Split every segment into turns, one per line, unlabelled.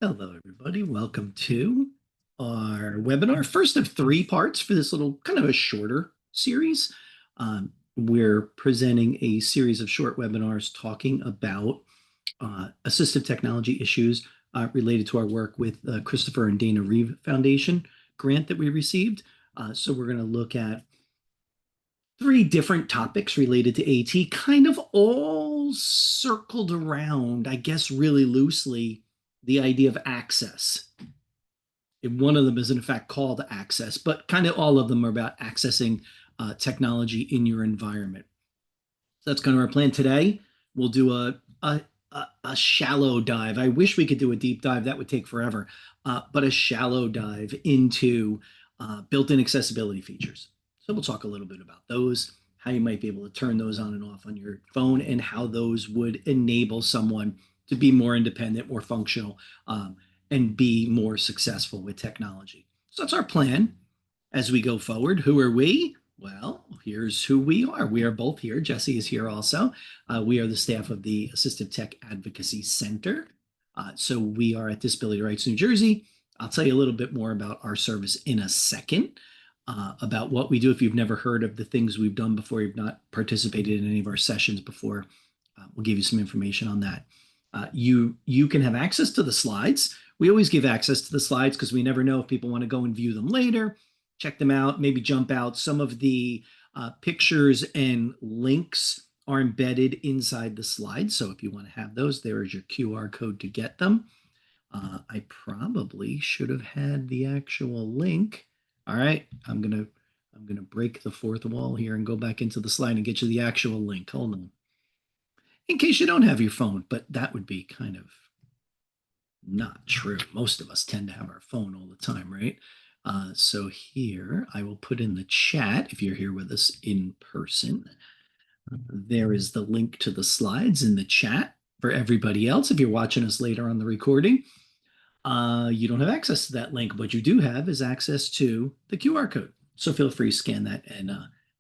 Hello, everybody. Welcome to our webinar, first of three parts for this little kind of a shorter series. We're presenting a series of short webinars talking about assistive technology issues related to our work with the Christopher and Dana Reeve Foundation grant that we received. So we're going to look at three different topics related to AT, kind of all circled around, I guess, really loosely, the idea of access. And one of them is, in fact, called access, but kind of all of them are about accessing technology in your environment. So that's kind of our plan today. We'll do a shallow dive. I wish we could do a deep dive. That would take forever, but a shallow dive into built-in accessibility features. So we'll talk a little bit about those, how you might be able to turn those on and off on your phone, and how those would enable someone to be more independent, more functional, and be more successful with technology. So that's our plan as we go forward. Who are we? Well, here's who we are. We are both here. Jesse is here also. We are the staff of the Assistive Tech Advocacy Center. So we are at Disability Rights New Jersey. I'll tell you a little bit more about our service in a second, about what we do. If you've never heard of the things we've done before, you've not participated in any of our sessions before, we'll give you some information on that. You can have access to the slides. We always give access to the slides because we never know if people want to go and view them later, check them out, maybe jump out. Some of the pictures and links are embedded inside the slides. So if you want to have those, there is your QR code to get them. I probably should have had the actual link. All right, I'm gonna break the fourth wall here and go back into the slide and get you the actual link. Hold on. In case you don't have your phone, but that would be kind of not true. Most of us tend to have our phone all the time, right? So here I will put in the chat if you're here with us in person. There is the link to the slides in the chat for everybody else. If you're watching us later on the recording, you don't have access to that link. What you do have is access to the QR code. So feel free to scan that and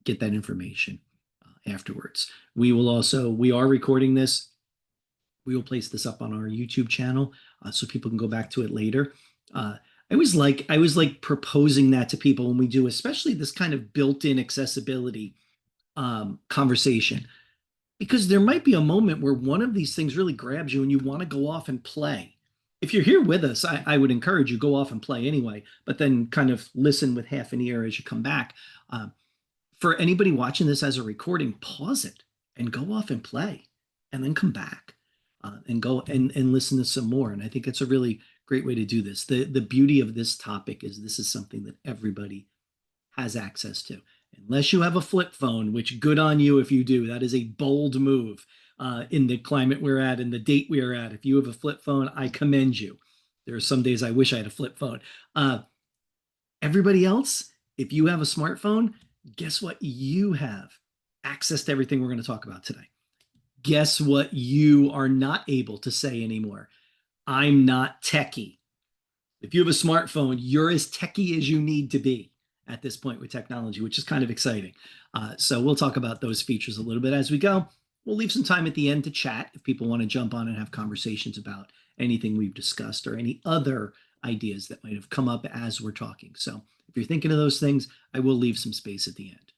get that information afterwards. We are recording this. We will place this up on our YouTube channel so people can go back to it later. I was like proposing that to people when we do, especially this kind of built-in accessibility conversation, because there might be a moment where one of these things really grabs you and you want to go off and play. If you're here with us, I would encourage you go off and play anyway, but then kind of listen with half an ear as you come back. For anybody watching this as a recording, pause it and go off and play, and then come back and go and listen to some more. And I think it's a really great way to do this. The beauty of this topic is this is something that everybody has access to. Unless you have a flip phone, which good on you if you do. That is a bold move in the climate we're at and the date we are at. If you have a flip phone, I commend you. There are some days I wish I had a flip phone. Everybody else, if you have a smartphone, guess what? You have access to everything we're going to talk about today. Guess what you are not able to say anymore? I'm not techie. If you have a smartphone, you're as techie as you need to be at this point with technology, which is kind of exciting. So we'll talk about those features a little bit as we go. We'll leave some time at the end to chat if people want to jump on and have conversations about anything we've discussed or any other ideas that might have come up as we're talking. So if you're thinking of those things, I will leave some space at the end.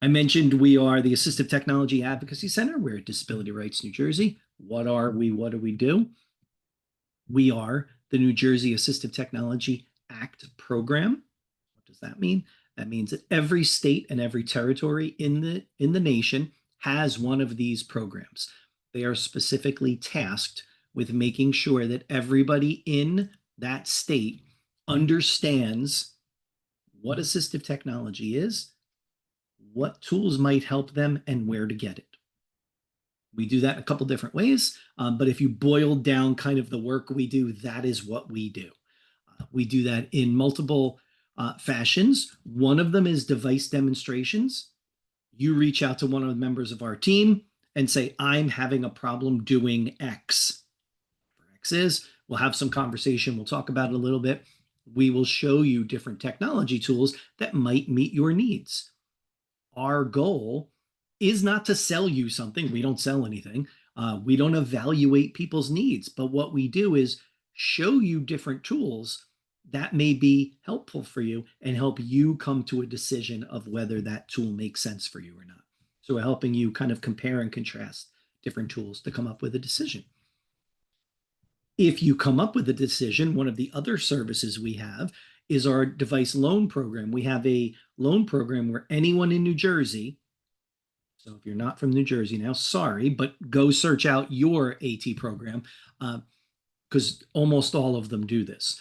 I mentioned we are the Assistive Technology Advocacy Center. We're at Disability Rights New Jersey. What are we? What do we do? We are the New Jersey Assistive Technology Act program. What does that mean? That means that every state and every territory in the nation has one of these programs. They are specifically tasked with making sure that everybody in that state understands what assistive technology is, what tools might help them, and where to get it. We do that in a couple different ways, but if you boil down kind of the work we do, that is what we do. We do that in multiple fashions. One of them is device demonstrations. You reach out to one of the members of our team and say, I'm having a problem doing X. For X is, we'll have some conversation. We'll talk about it a little bit. We will show you different technology tools that might meet your needs. Our goal is not to sell you something. We don't sell anything. We don't evaluate people's needs. But what we do is show you different tools that may be helpful for you and help you come to a decision of whether that tool makes sense for you or not. So we're helping you kind of compare and contrast different tools to come up with a decision. If you come up with a decision, one of the other services we have is our device loan program. We have a loan program where anyone in New Jersey, so if you're not from New Jersey now, sorry, but go search out your AT program because almost all of them do this.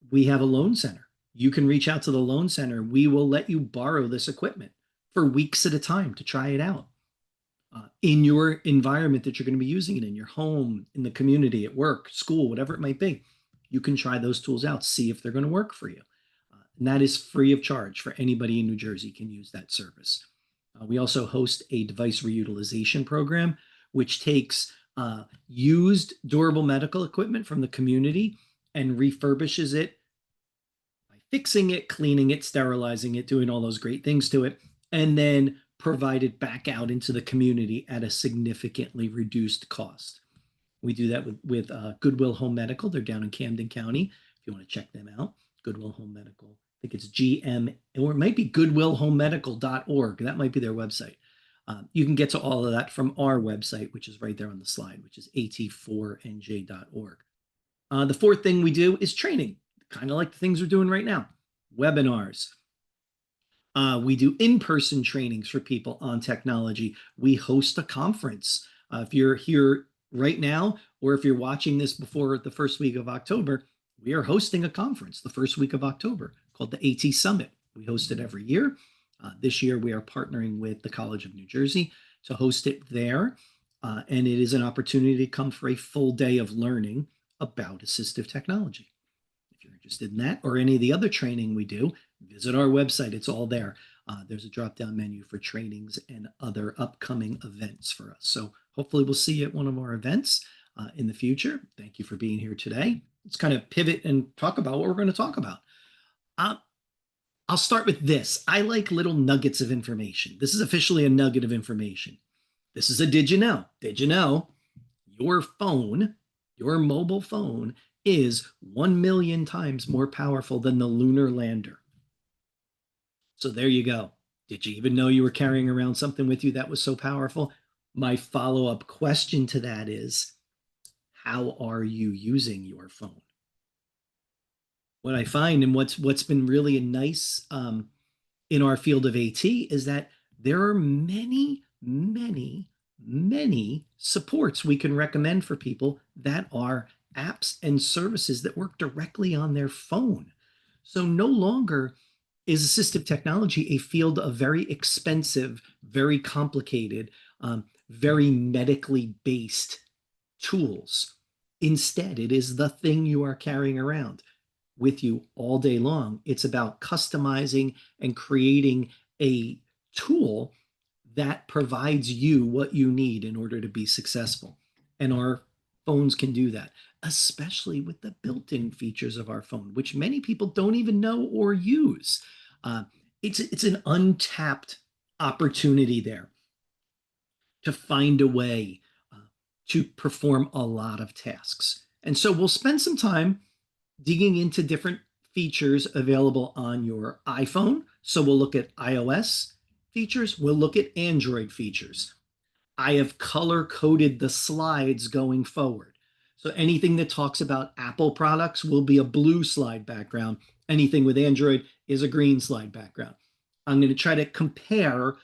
We have a loan center. You can reach out to the loan center. We will let you borrow this equipment for weeks at a time to try it out. In your environment that you're going to be using it in, your home, in the community, at work, school, whatever it might be, you can try those tools out, see if they're going to work for you. And that is free of charge for anybody in New Jersey can use that service. We also host a device reutilization program, which takes used durable medical equipment from the community and refurbishes it by fixing it, cleaning it, sterilizing it, doing all those great things to it, and then provide it back out into the community at a significantly reduced cost. We do that with Goodwill Home Medical. They're down in Camden County. If you want to check them out, Goodwill Home Medical. I think it's GM, or it might be goodwillhomemedical.org. That might be their website. You can get to all of that from our website, which is right there on the slide, which is at4nj.org. The fourth thing we do is training, kind of like the things we're doing right now, webinars. We do in-person trainings for people on technology. We host a conference. If you're here right now, or if you're watching this before the first week of October, we are hosting a conference the first week of October called the AT Summit. We host it every year. This year, we are partnering with the College of New Jersey to host it there. And it is an opportunity to come for a full day of learning about assistive technology. If you're interested in that or any of the other training we do, visit our website. It's all there. There's a drop-down menu for trainings and other upcoming events for us. So hopefully we'll see you at one of our events in the future. Thank you for being here today. Let's kind of pivot and talk about what we're going to talk about. I'll start with this. I like little nuggets of information. This is officially a nugget of information. This is a did you know? Did you know your phone, your mobile phone, is 1 million times more powerful than the lunar lander? So there you go. Did you even know you were carrying around something with you that was so powerful? My follow-up question to that is, how are you using your phone? What I find and what's been really nice in our field of AT is that there are many, many, many supports we can recommend for people that are apps and services that work directly on their phone. So no longer is assistive technology a field of very expensive, very complicated, very medically based tools. Instead, it is the thing you are carrying around with you all day long. It's about customizing and creating a tool that provides you what you need in order to be successful. And our phones can do that, especially with the built-in features of our phone, which many people don't even know or use. It's an untapped opportunity there to find a way to perform a lot of tasks. And so we'll spend some time digging into different features available on your iPhone. So we'll look at iOS features. We'll look at Android features. I have color-coded the slides going forward. So anything that talks about Apple products will be a blue slide background. Anything with Android is a green slide background. I'm going to try to compare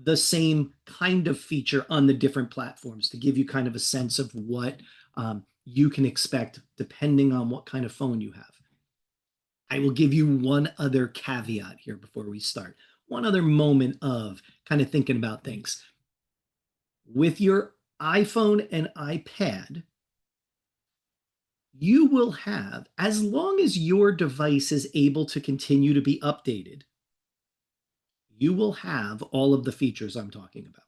the same kind of feature on the different platforms to give you kind of a sense of what you can expect depending on what kind of phone you have. I will give you one other caveat here before we start. One other moment of kind of thinking about things. With your iPhone and iPad, you will have, as long as your device is able to continue to be updated, you will have all of the features I'm talking about.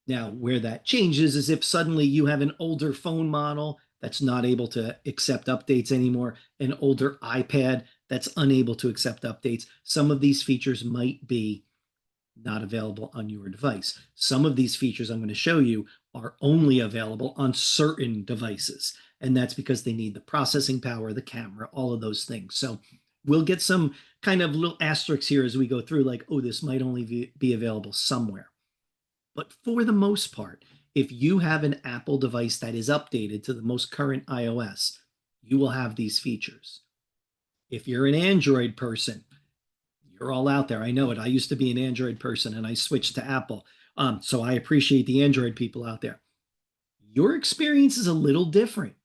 Now, where that changes is if suddenly you have an older phone model that's not able to accept updates anymore, an older iPad that's unable to accept updates. Some of these features might be not available on your device. Some of these features I'm going to show you are only available on certain devices. And that's because they need the processing power, the camera, all of those things. So we'll get some kind of little asterisks here as we go through, like, oh, this might only be available somewhere. But for the most part, if you have an Apple device that is updated to the most current iOS, you will have these features. If you're an Android person, you're all out there. I know it. I used to be an Android person and I switched to Apple. So I appreciate the Android people out there. Your experience is a little different.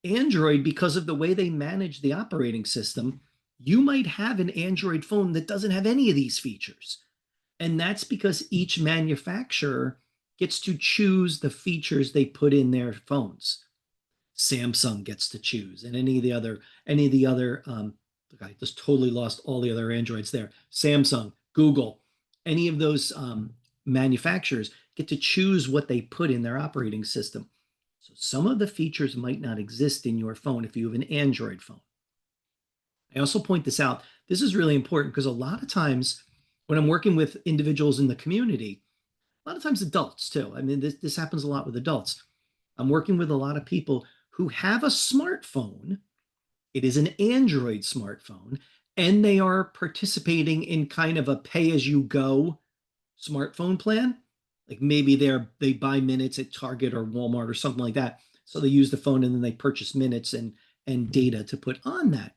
Android, because of the way they manage the operating system, you might have an Android phone that doesn't have any of these features. And that's because each manufacturer gets to choose the features they put in their phones. Samsung gets to choose, and any of the other, I just totally lost all the other Androids there. Samsung, Google, any of those manufacturers get to choose what they put in their operating system. So some of the features might not exist in your phone if you have an Android phone. I also point this out. This is really important because a lot of times when I'm working with individuals in the community, a lot of times adults too. I mean, this happens a lot with adults. I'm working with a lot of people who have a smartphone. It is an Android smartphone, and they are participating in kind of a pay-as-you-go smartphone plan. Like maybe they buy minutes at Target or Walmart or something like that. So they use the phone and then they purchase minutes and data to put on that,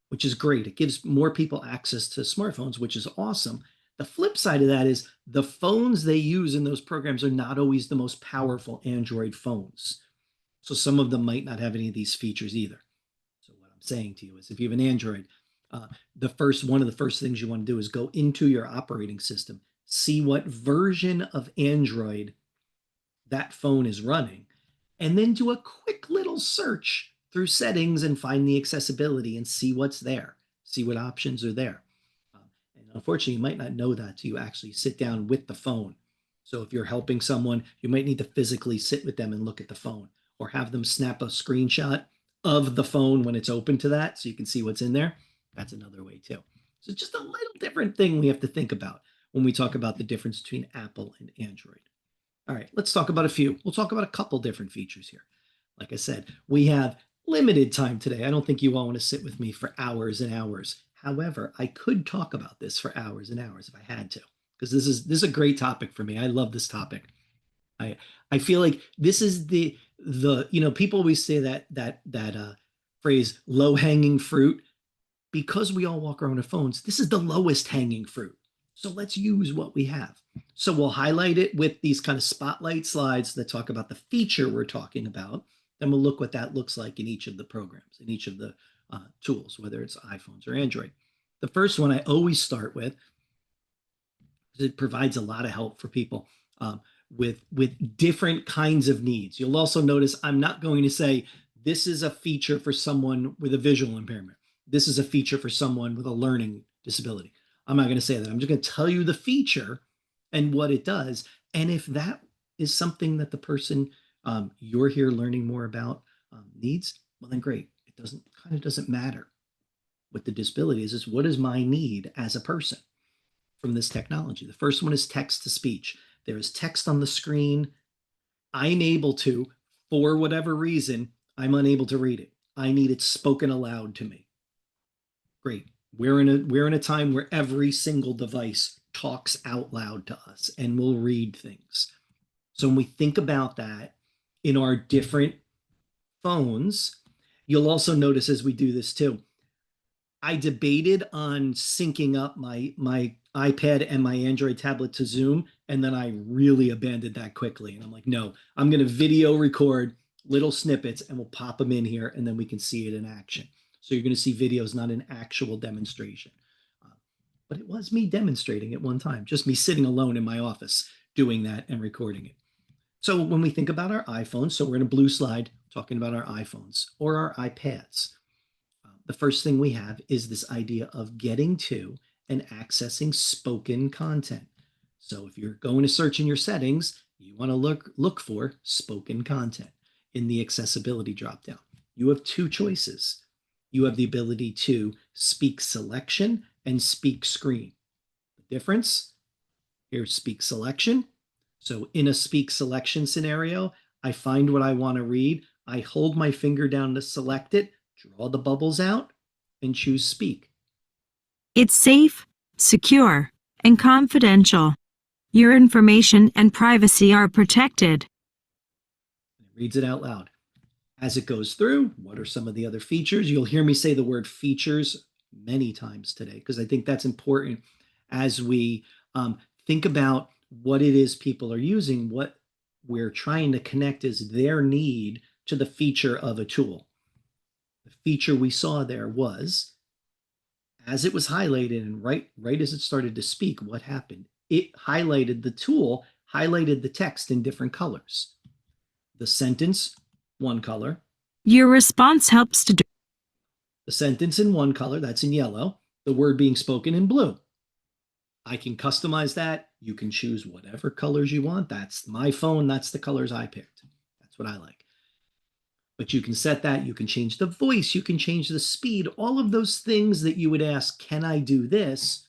which is great. It gives more people access to smartphones, which is awesome. The flip side of that is the phones they use in those programs are not always the most powerful Android phones. So some of them might not have any of these features either. So what I'm saying to you is if you have an Android, one of the first things you want to do is go into your operating system, see what version of Android that phone is running, and then do a quick little search through settings and find the accessibility and see what's there, see what options are there. And unfortunately, you might not know that till you actually sit down with the phone. So if you're helping someone, you might need to physically sit with them and look at the phone or have them snap a screenshot of the phone when it's open to that so you can see what's in there. That's another way too. So just a little different thing we have to think about when we talk about the difference between Apple and Android. All right, let's talk about a few. We'll talk about a couple different features here. Like I said, we have limited time today. I don't think you all want to sit with me for hours and hours. However, I could talk about this for hours and hours if I had to, because this is a great topic for me. I love this topic. I feel like this is the people always say that phrase low hanging fruit. Because we all walk around with phones, this is the lowest hanging fruit. So let's use what we have. So we'll highlight it with these kind of spotlight slides that talk about the feature we're talking about. Then we'll look what that looks like in each of the programs, in each of the tools, whether it's iPhones or Android. The first one I always start with, because it provides a lot of help for people with different kinds of needs. You'll also notice I'm not going to say this is a feature for someone with a visual impairment. This is a feature for someone with a learning disability. I'm not going to say that. I'm just going to tell you the feature and what it does. And if that is something that the person you're here learning more about needs, well, then great. It doesn't matter what the disability is what is my need as a person from this technology. The first one is text to speech. There is text on the screen. I'm able to, for whatever reason, I'm unable to read it. I need it spoken aloud to me. Great. We're in a time where every single device talks out loud to us and will read things. So when we think about that in our different phones, you'll also notice as we do this too, I debated on syncing up my iPad and my Android tablet to Zoom, and then I really abandoned that quickly. And I'm like, no, I'm going to video record little snippets and we'll pop them in here and then we can see it in action. So you're going to see videos, not an actual demonstration. But it was me demonstrating at one time, just me sitting alone in my office doing that and recording it. So when we think about our iPhones, so we're in a blue slide talking about our iPhones or our iPads. The first thing we have is this idea of getting to and accessing spoken content. So if you're going to search in your settings, you want to look for spoken content in the accessibility dropdown. You have two choices. You have the ability to speak selection and speak screen. The difference, here's speak selection. So in a speak selection scenario, I find what I want to read. I hold my finger down to select it, draw the bubbles out, and choose speak.
It's safe, secure, and confidential. Your information and privacy are protected.
And it reads it out loud. As it goes through, what are some of the other features? You'll hear me say the word features many times today because I think that's important as we think about what it is people are using. What we're trying to connect is their need to the feature of a tool. The feature we saw there was as it was highlighted and right as it started to speak, what happened? It highlighted the tool, highlighted the text in different colors. The sentence, one color.
Your response helps to
The sentence in one color, that's in yellow. The word being spoken in blue. I can customize that. You can choose whatever colors you want. That's my phone. That's the colors I picked. That's what I like. But you can set that. You can change the voice. You can change the speed. All of those things that you would ask, can I do this?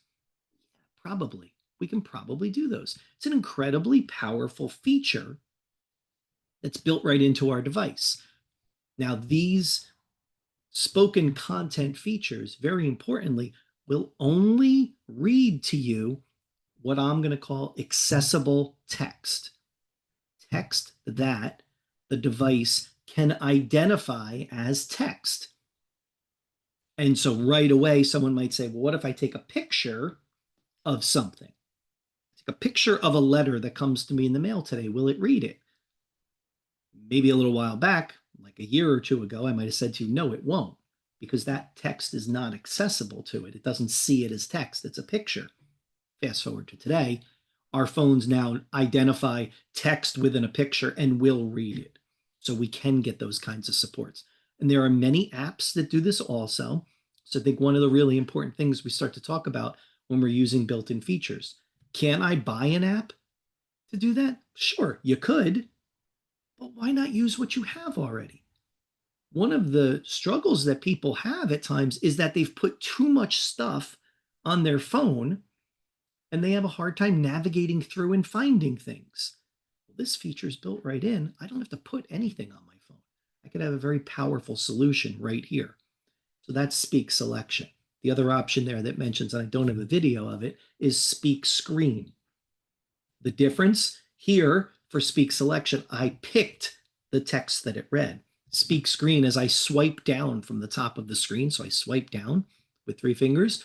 Probably. We can probably do those. It's an incredibly powerful feature that's built right into our device. Now, these spoken content features, very importantly, will only read to you what I'm going to call accessible text. Text that the device can identify as text. And so right away, someone might say, well, what if I take a picture of something? Take a picture of a letter that comes to me in the mail today. Will it read it? Maybe a little while back, like a year or two ago, I might have said to you, no, it won't, because that text is not accessible to it. It doesn't see it as text. It's a picture. Fast forward to today, our phones now identify text within a picture and will read it. So we can get those kinds of supports. And there are many apps that do this also. So I think one of the really important things we start to talk about when we're using built-in features. Can I buy an app to do that? Sure, you could, but why not use what you have already? One of the struggles that people have at times is that they've put too much stuff on their phone and they have a hard time navigating through and finding things. Well, this feature is built right in. I don't have to put anything on my phone. I could have a very powerful solution right here. So that's speak selection. The other option there that mentions, and I don't have a video of it, is speak screen. The difference here for speak selection, I picked the text that it read. Speak screen, as I swipe down from the top of the screen, so I swipe down with 3 fingers,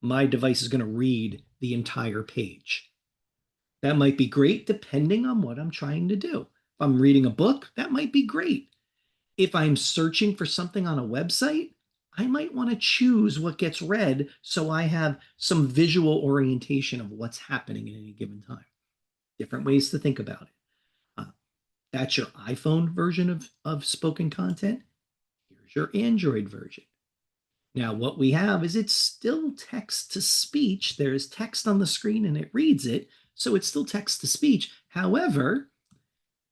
my device is going to read the entire page. That might be great depending on what I'm trying to do. If I'm reading a book, that might be great. If I'm searching for something on a website, I might want to choose what gets read so I have some visual orientation of what's happening at any given time. Different ways to think about it. That's your iPhone version of spoken content. Here's your Android version. Now, what we have is it's still text to speech. There is text on the screen and it reads it. So it's still text to speech. However,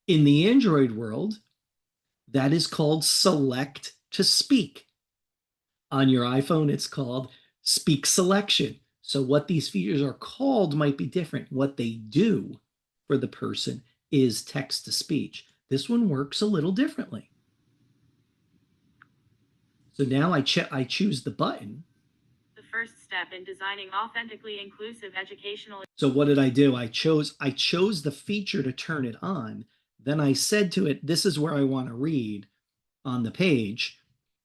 in the Android world, that is called select to speak. On your iPhone, it's called speak selection. So what these features are called might be different. What they do for the person is text to speech. This one works a little differently. So now I choose the button.
the first step in designing authentically inclusive educational.
So what did I do? I chose the feature to turn it on. Then I said to it, this is where I want to read on the page,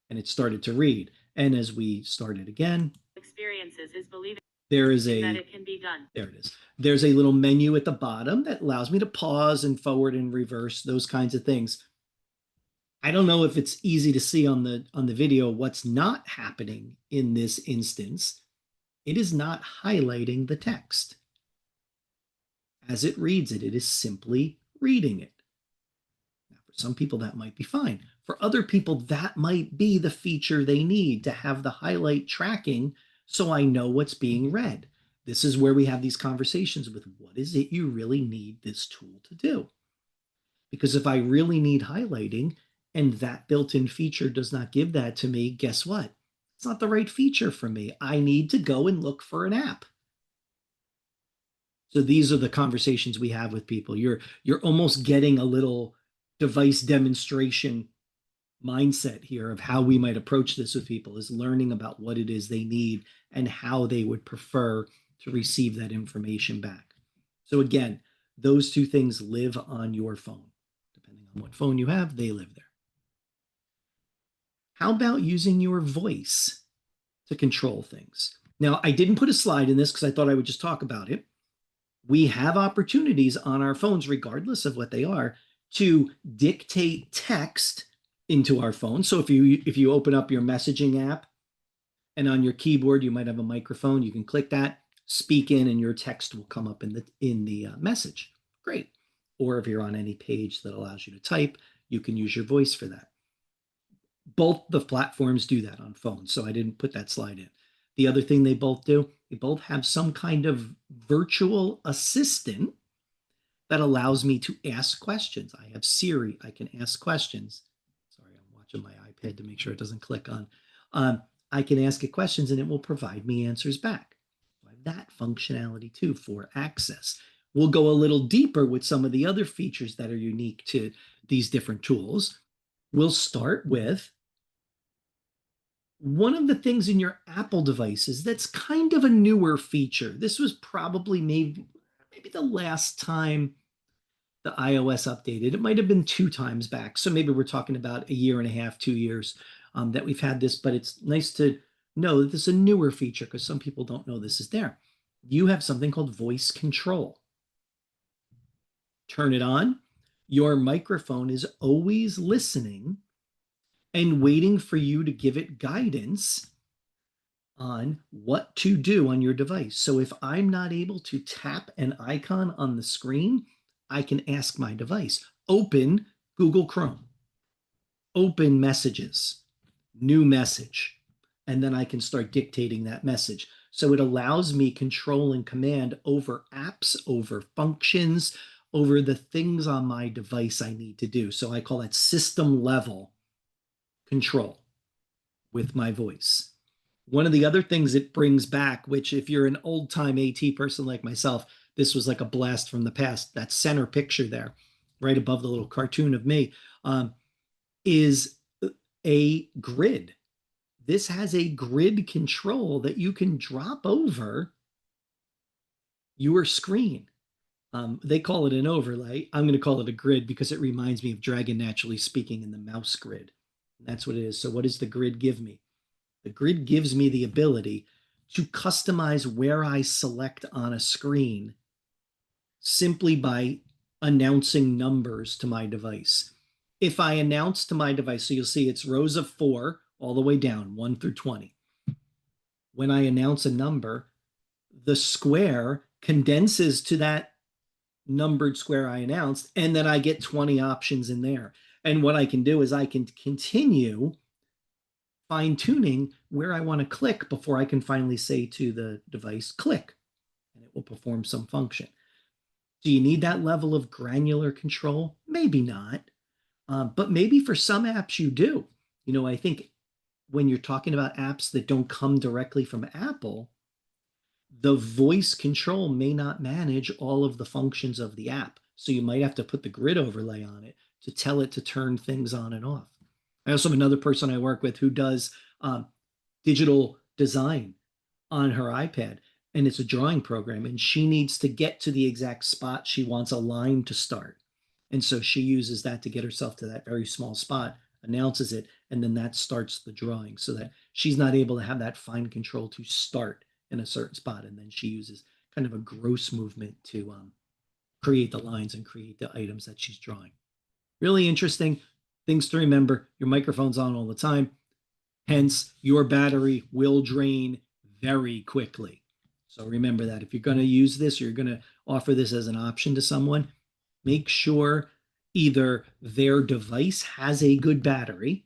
and it started to read. And as we started again,
Experiences is believing
there is
that
a
it can be done.
there it is. There's a little menu at the bottom that allows me to pause and forward and reverse, those kinds of things. I don't know if it's easy to see on the video what's not happening in this instance. It is not highlighting the text. As it reads it, it is simply reading it. Now, for some people, that might be fine. For other people, that might be the feature they need to have the highlight tracking so I know what's being read. This is where we have these conversations with what is it you really need this tool to do? Because if I really need highlighting and that built-in feature does not give that to me, guess what? It's not the right feature for me. I need to go and look for an app. So these are the conversations we have with people. You're almost getting a little device demonstration mindset here of how we might approach this with people, is learning about what it is they need and how they would prefer to receive that information back. So again, those two things live on your phone. Depending on what phone you have, they live there. How about using your voice to control things? Now, I didn't put a slide in this because I thought I would just talk about it. We have opportunities on our phones, regardless of what they are, to dictate text into our phone. So if you open up your messaging app and on your keyboard you might have a microphone, you can click that, speak in, and your text will come up in the message. Great. Or if you're on any page that allows you to type, you can use your voice for that. Both the platforms do that on phones, so I didn't put that slide in. The other thing they both do, they both have some kind of virtual assistant that allows me to ask questions. I have Siri, I can ask questions. Sorry, I'm watching my iPad to make sure it doesn't click on. I can ask it questions and it will provide me answers back. I have that functionality too for access. We'll go a little deeper with some of the other features that are unique to these different tools. We'll start with one of the things in your Apple devices that's kind of a newer feature. This was probably maybe the last time the iOS updated. It might have been 2 times back. So maybe we're talking about a year and a half, 2 years that we've had this, but it's nice to know that this is a newer feature because some people don't know this is there. You have something called voice control. Turn it on. Your microphone is always listening and waiting for you to give it guidance on what to do on your device. So if I'm not able to tap an icon on the screen, I can ask my device, open Google Chrome, open messages, new message, and then I can start dictating that message. So it allows me control and command over apps, over functions, over the things on my device I need to do. So I call that system level control with my voice. One of the other things it brings back, which if you're an old time AT person like myself, this was like a blast from the past. That center picture there, right above the little cartoon of me, is a grid. This has a grid control that you can drop over your screen. They call it an overlay. I'm going to call it a grid because it reminds me of Dragon Naturally Speaking in the mouse grid. That's what it is. So what does the grid give me? The grid gives me the ability to customize where I select on a screen simply by announcing numbers to my device. If I announce to my device, so you'll see it's rows of 4 all the way down, 1 through 20. When I announce a number, the square condenses to that numbered square I announced, and then I get 20 options in there. And what I can do is I can continue fine tuning where I want to click before I can finally say to the device, click, and it will perform some function. Do you need that level of granular control? Maybe not. But maybe for some apps you do. You know, I think when you're talking about apps that don't come directly from Apple, the voice control may not manage all of the functions of the app. So you might have to put the grid overlay on it to tell it to turn things on and off. I also have another person I work with who does digital design on her iPad, and it's a drawing program, and she needs to get to the exact spot she wants a line to start. And so she uses that to get herself to that very small spot, announces it, and then that starts the drawing so that she's not able to have that fine control to start in a certain spot. And then she uses kind of a gross movement to create the lines and create the items that she's drawing. Really interesting things to remember. Your microphone's on all the time. Hence, your battery will drain very quickly. So remember that if you're going to use this, or you're going to offer this as an option to someone, make sure either their device has a good battery,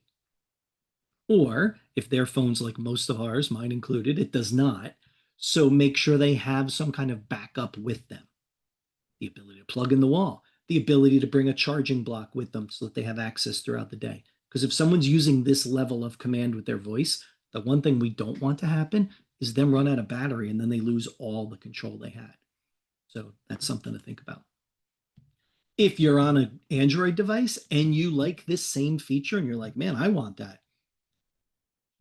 or if their phone's like most of ours, mine included, it does not. So make sure they have some kind of backup with them. The ability to plug in the wall, the ability to bring a charging block with them so that they have access throughout the day. Because if someone's using this level of command with their voice, the one thing we don't want to happen is them run out of battery and then they lose all the control they had. So that's something to think about. If you're on an Android device and you like this same feature and you're like, man, I want that.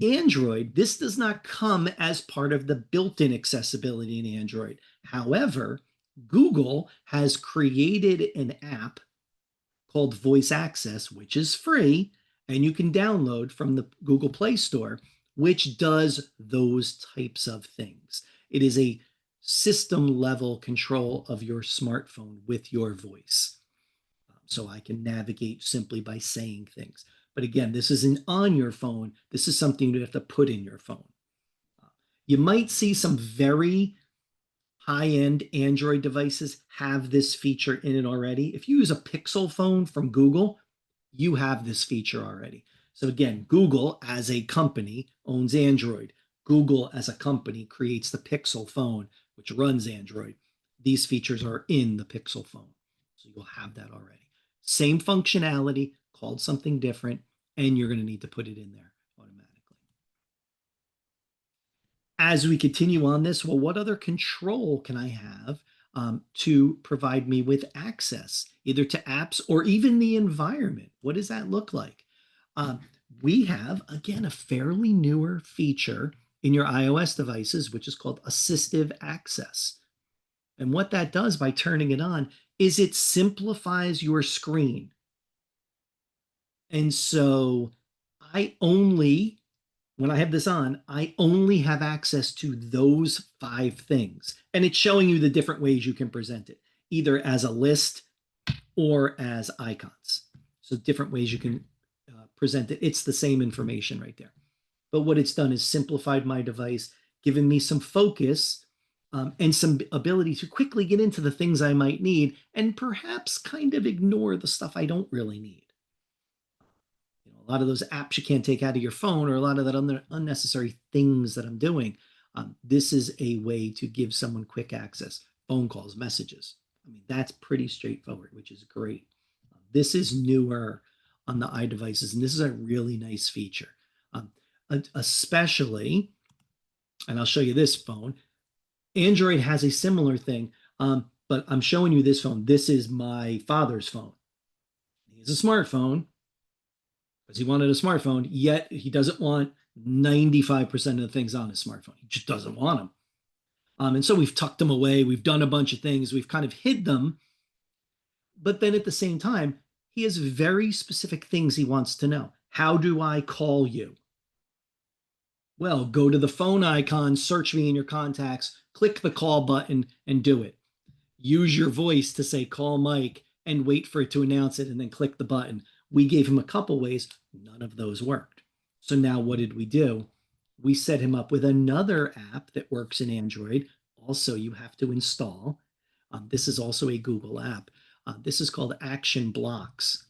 Android, this does not come as part of the built-in accessibility in Android. However, Google has created an app called Voice Access, which is free and you can download from the Google Play Store, which does those types of things. It is a system level control of your smartphone with your voice. So I can navigate simply by saying things. But again, this isn't on your phone. This is something you have to put in your phone. You might see some very high-end Android devices have this feature in it already. If you use a Pixel phone from Google, you have this feature already. So again, Google as a company owns Android. Google as a company creates the Pixel phone, which runs Android. These features are in the Pixel phone. So you'll have that already. Same functionality, called something different, and you're going to need to put it in there automatically. As we continue on this, well, what other control can I have to provide me with access, either to apps or even the environment? What does that look like? Um, we have, again, a fairly newer feature in your iOS devices, which is called Assistive Access. And what that does by turning it on is it simplifies your screen. And so I only when I have this on, I only have access to those 5 things. And it's showing you the different ways you can present it, either as a list or as icons. So different ways you can present it. It's the same information right there. But what it's done is simplified my device, given me some focus and some ability to quickly get into the things I might need and perhaps kind of ignore the stuff I don't really need. A lot of those apps you can't take out of your phone, or a lot of that unnecessary things that I'm doing. This is a way to give someone quick access, phone calls, messages. I mean, that's pretty straightforward, which is great. This is newer on the iDevices, and this is a really nice feature, especially, and I'll show you this phone. Android has a similar thing, but I'm showing you this phone. This is my father's phone. He has a smartphone, because he wanted a smartphone, yet he doesn't want 95% of the things on his smartphone. He just doesn't want them. And so we've tucked them away. We've done a bunch of things. We've kind of hid them. But then at the same time, he has very specific things he wants to know. How do I call you? Well, go to the phone icon, search me in your contacts, click the call button, and do it. Use your voice to say, call Mike, and wait for it to announce it, and then click the button. We gave him a couple ways. None of those worked. So now what did we do? We set him up with another app that works in Android. Also, you have to install. This is also a Google app. This is called Action Blocks.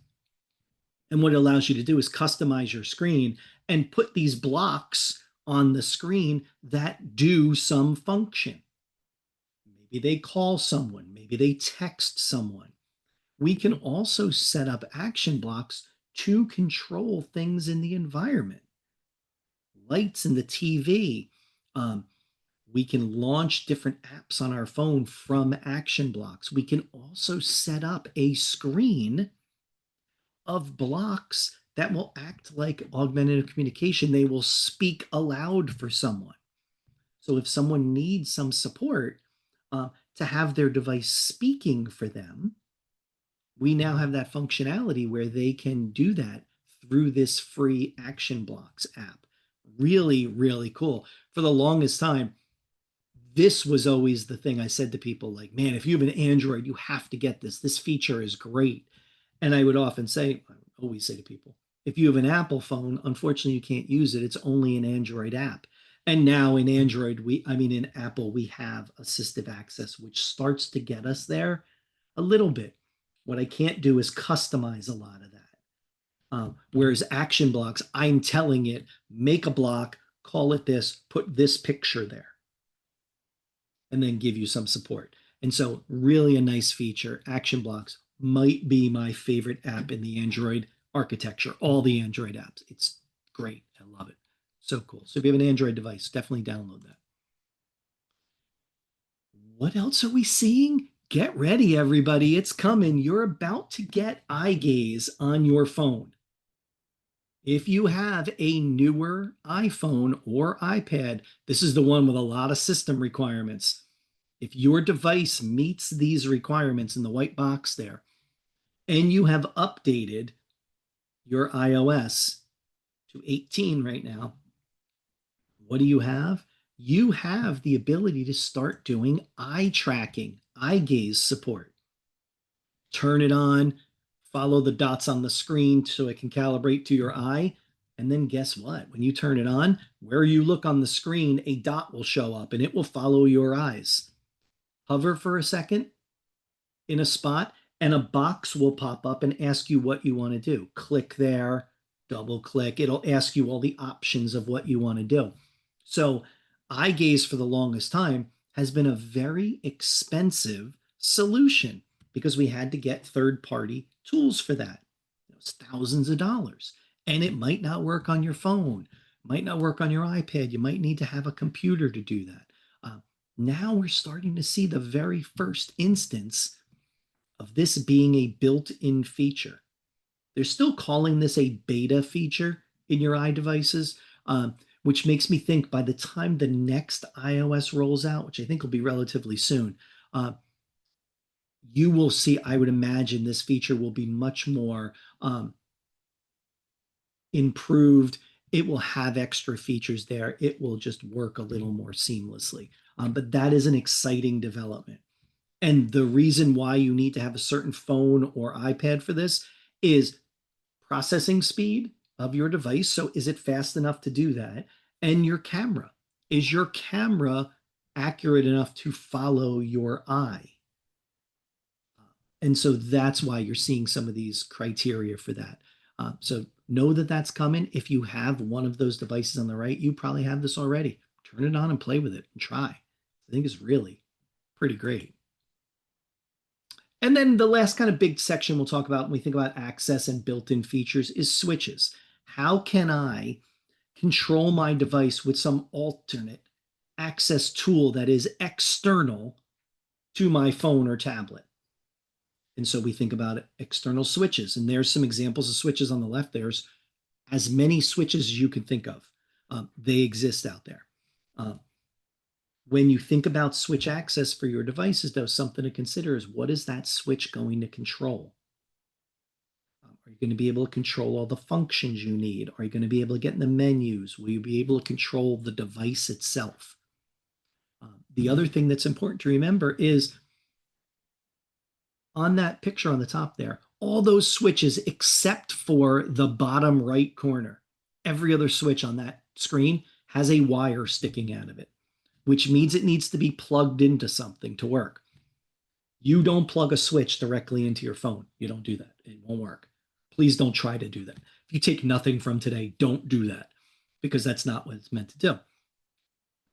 And what it allows you to do is customize your screen and put these blocks on the screen that do some function. Maybe they call someone, maybe they text someone. We can also set up action blocks to control things in the environment. Lights in the TV. We can launch different apps on our phone from action blocks. We can also set up a screen of blocks that will act like augmented communication. They will speak aloud for someone. So if someone needs some support to have their device speaking for them, we now have that functionality where they can do that through this free Action Blocks app. Really, really cool. For the longest time, this was always the thing I said to people, like, man, if you have an Android, you have to get this. This feature is great. And I would often say, I would always say to people, if you have an Apple phone, unfortunately, you can't use it. It's only an Android app. And now in Android, in Apple, we have assistive access, which starts to get us there a little bit. What I can't do is customize a lot of that. Whereas action blocks, I'm telling it, make a block, call it this, put this picture there, and then give you some support. And so really a nice feature. Action blocks might be my favorite app in the Android architecture, all the Android apps. It's great. I love it. So cool. So if you have an Android device, definitely download that. What else are we seeing? Get ready, everybody. It's coming. You're about to get eye gaze on your phone. If you have a newer iPhone or iPad, this is the one with a lot of system requirements. If your device meets these requirements in the white box there, and you have updated your iOS to 18 right now, what do you have? You have the ability to start doing eye tracking, eye gaze support. Turn it on, follow the dots on the screen so it can calibrate to your eye. And then guess what? When you turn it on, where you look on the screen, a dot will show up and it will follow your eyes. Hover for a second in a spot, and a box will pop up and ask you what you want to do. Click there, double click. It'll ask you all the options of what you want to do. So, eye gaze for the longest time has been a very expensive solution because we had to get third-party tools for that. It was thousands of dollars, and it might not work on your phone, might not work on your iPad. You might need to have a computer to do that. Now we're starting to see the very first instance of this being a built-in feature. They're still calling this a beta feature in your iDevices, which makes me think by the time the next iOS rolls out, which I think will be relatively soon, you will see, I would imagine this feature will be much more improved. It will have extra features there. It will just work a little more seamlessly. But that is an exciting development. And the reason why you need to have a certain phone or iPad for this is processing speed of your device. So is it fast enough to do that? And your camera. Is your camera accurate enough to follow your eye? And so that's why you're seeing some of these criteria for that. So know that that's coming. If you have one of those devices on the right, you probably have this already. Turn it on and play with it and try. I think it's really pretty great. And then the last kind of big section we'll talk about when we think about access and built-in features is switches. How can I control my device with some alternate access tool that is external to my phone or tablet? And so we think about external switches. And there's some examples of switches on the left. There's as many switches as you can think of. They exist out there. When you think about switch access for your devices, though, something to consider is what is that switch going to control? Are you going to be able to control all the functions you need? Are you going to be able to get in the menus? Will you be able to control the device itself? The other thing that's important to remember is on that picture on the top there, all those switches except for the bottom right corner, every other switch on that screen has a wire sticking out of it, which means it needs to be plugged into something to work. You don't plug a switch directly into your phone. You don't do that. It won't work. Please don't try to do that. If you take nothing from today, don't do that because that's not what it's meant to do.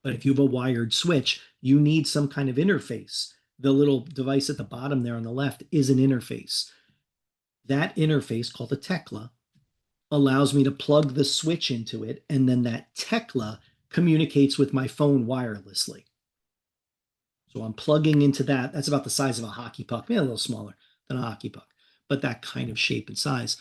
But if you have a wired switch, you need some kind of interface. The little device at the bottom there on the left is an interface. That interface, called a tecla, allows me to plug the switch into it, and then that tecla communicates with my phone wirelessly. So I'm plugging into that. That's about the size of a hockey puck, maybe a little smaller than a hockey puck, but that kind of shape and size.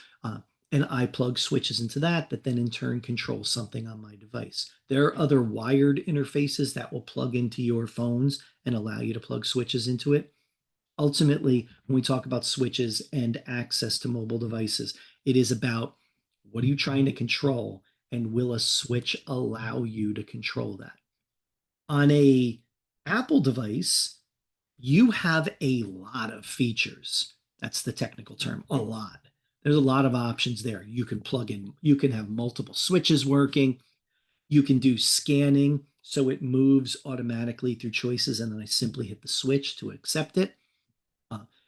And I plug switches into that then in turn control something on my device. There are other wired interfaces that will plug into your phones and allow you to plug switches into it. Ultimately, when we talk about switches and access to mobile devices, it is about what are you trying to control, and will a switch allow you to control that? On a Apple device, you have a lot of features. That's the technical term, a lot. There's a lot of options there. You can plug in, you can have multiple switches working. You can do scanning so it moves automatically through choices, and then I simply hit the switch to accept it.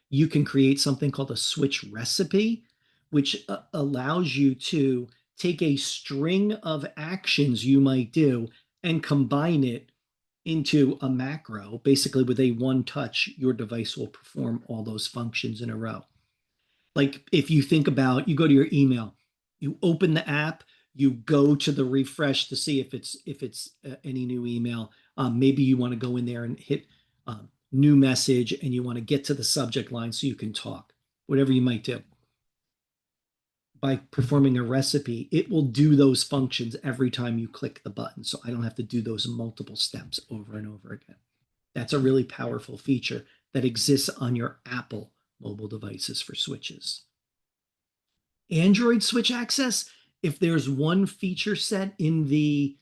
You can create something called a switch recipe, which allows you to take a string of actions you might do and combine it into a macro. Basically, with a one touch, your device will perform all those functions in a row. Like if you think about, you go to your email, you open the app, you go to the refresh to see if it's any new email. Maybe you want to go in there and hit new message and you want to get to the subject line so you can talk, whatever you might do. By performing a recipe, it will do those functions every time you click the button. So I don't have to do those multiple steps over and over again. That's a really powerful feature that exists on your Apple mobile devices for switches. Android switch access, if there's one feature set in the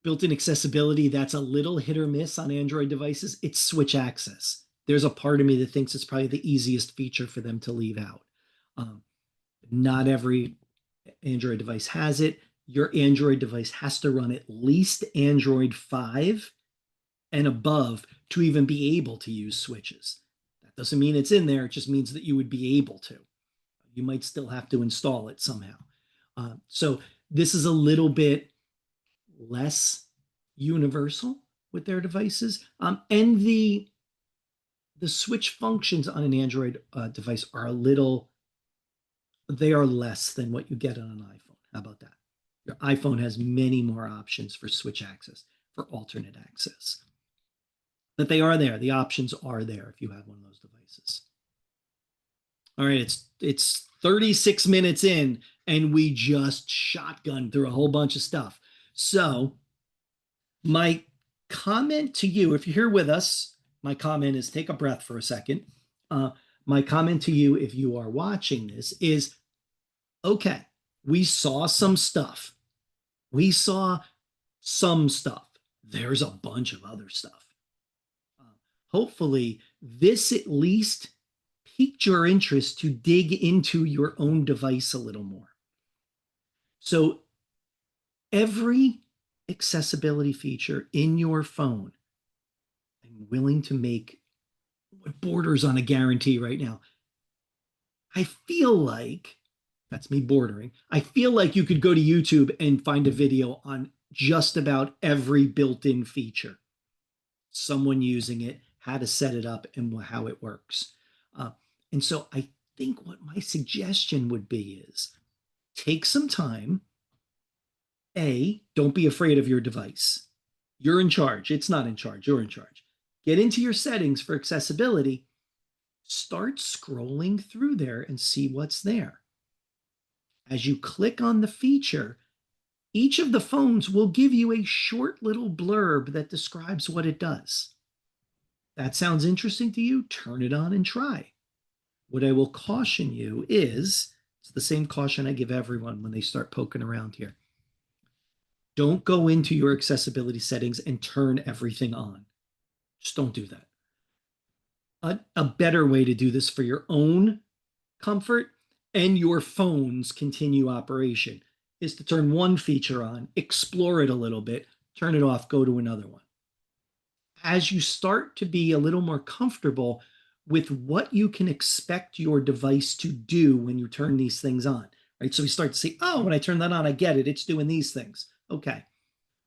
built-in accessibility that's a little hit or miss on Android devices, it's switch access. There's a part of me that thinks it's probably the easiest feature for them to leave out. Not every Android device has it. Your Android device has to run at least Android 5 and above to even be able to use switches. That doesn't mean it's in there. It just means that you would be able to. You might still have to install it somehow. So this is a little bit less universal with their devices. And the switch functions on an Android device are they are less than what you get on an iPhone. How about that? Your iPhone has many more options for switch access, for alternate access. But they are there. The options are there if you have one of those devices. All right, it's 36 minutes in, and we just shotgunned through a whole bunch of stuff. So my comment to you, if you're here with us, my comment is take a breath for a second. My comment to you, if you are watching this, is, okay, we saw some stuff. We saw some stuff. There's a bunch of other stuff. Hopefully, this at least piqued your interest to dig into your own device a little more. So every accessibility feature in your phone, I'm willing to make what borders on a guarantee right now. I feel like, that's me bordering, I feel like you could go to YouTube and find a video on just about every built-in feature, someone using it, how to set it up, and how it works. And so I think what my suggestion would be is take some time. Don't be afraid of your device. You're in charge. It's not in charge. You're in charge. Get into your settings for accessibility. Start scrolling through there and see what's there. As you click on the feature, each of the phones will give you a short little blurb that describes what it does. That sounds interesting to you? Turn it on and try. What I will caution you is, it's the same caution I give everyone when they start poking around here. Don't go into your accessibility settings and turn everything on. Just don't do that. A better way to do this for your own comfort and your phone's continue operation is to turn one feature on, explore it a little bit, turn it off, go to another one. As you start to be a little more comfortable with what you can expect your device to do when you turn these things on, right? So we start to see, oh, when I turn that on, I get it. It's doing these things. Okay.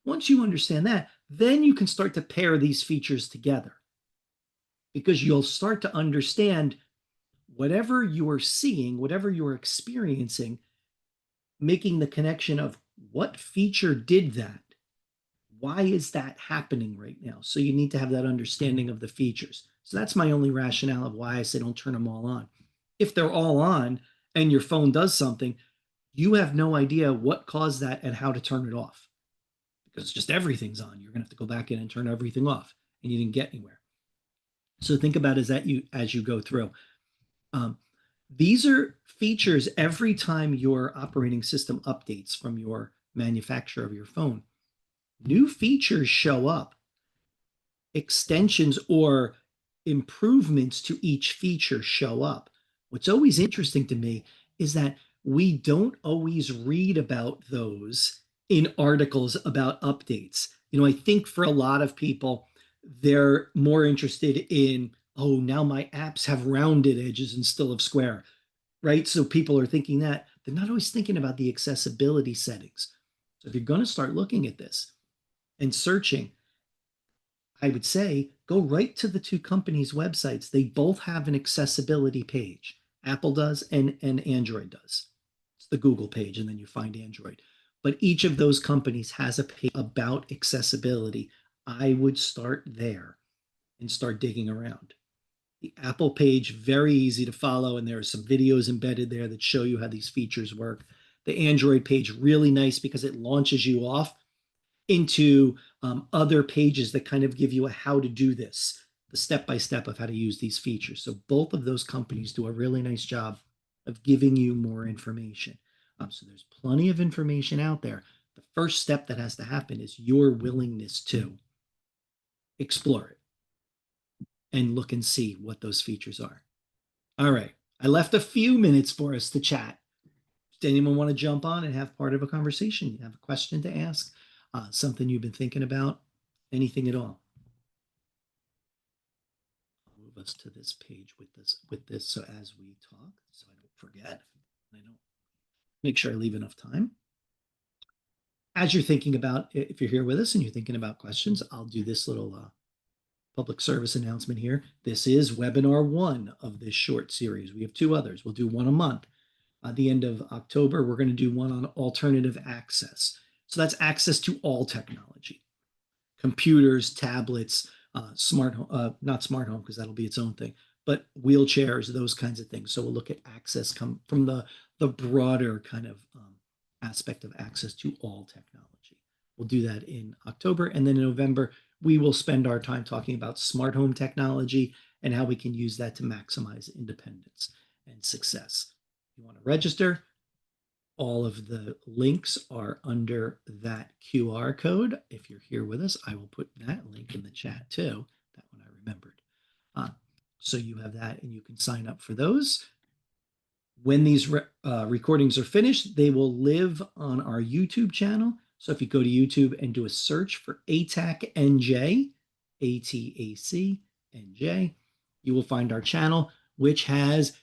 Once you understand that, then you can start to pair these features together because you'll start to understand whatever you are seeing, whatever you're experiencing, making the connection of what feature did that? Why is that happening right now? So you need to have that understanding of the features. So that's my only rationale of why I say don't turn them all on. If they're all on and your phone does something, you have no idea what caused that and how to turn it off because just everything's on. You're going to have to go back in and turn everything off and you didn't get anywhere. So think about as you go through. These are features every time your operating system updates from your manufacturer of your phone. New features show up. Extensions or improvements to each feature show up. What's always interesting to me is that we don't always read about those in articles about updates. I think for a lot of people, they're more interested in, oh, now my apps have rounded edges instead of square, right? So people are thinking that. They're not always thinking about the accessibility settings. So if you're going to start looking at this and searching, I would say go right to the two companies' websites. They both have an accessibility page. Apple does and Android does. It's the Google page, and then you find Android. But each of those companies has a page about accessibility. I would start there. and start digging around. The Apple page, very easy to follow, and there are some videos embedded there that show you how these features work. The Android page, really nice because it launches you off into other pages that kind of give you a how to do this, the step by step of how to use these features. So both of those companies do a really nice job of giving you more information. So there's plenty of information out there. The first step that has to happen is your willingness to explore it and look and see what those features are. All right. I left a few minutes for us to chat. Does anyone want to jump on and have part of a conversation? You have a question to ask, something you've been thinking about, anything at all? I'll move us to this page with this so as we talk, so I don't forget. I don't make sure I leave enough time. As you're thinking about, if you're here with us and you're thinking about questions, I'll do this little public service announcement here. This is webinar 1 of this short series. We have 2 others. We'll do one a month. At the end of October, we're going to do one on alternative access. So that's access to all technology, computers, tablets, not smart home because that'll be its own thing, but wheelchairs, those kinds of things. So we'll look at access come from the broader kind of aspect of access to all technology. We'll do that in October, and then in November we will spend our time talking about smart home technology and how we can use that to maximize independence and success. If you want to register, all of the links are under that QR code. If you're here with us, I will put that link in the chat too. That one I remembered. So you have that and you can sign up for those. When these recordings are finished, they will live on our YouTube channel. So if you go to YouTube and do a search for ATAC NJ, ATAC NJ, you will find our channel, which has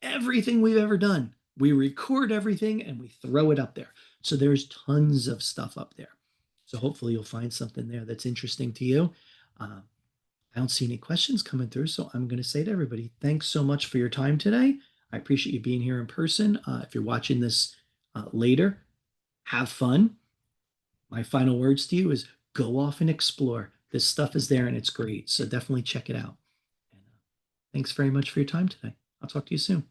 everything we've ever done. We record everything and we throw it up there. So there's tons of stuff up there. So hopefully you'll find something there that's interesting to you. I don't see any questions coming through, so I'm going to say to everybody, thanks so much for your time today. I appreciate you being here in person. If you're watching this later, have fun. My final words to you is go off and explore. This stuff is there and it's great. So definitely check it out. And thanks very much for your time today. I'll talk to you soon.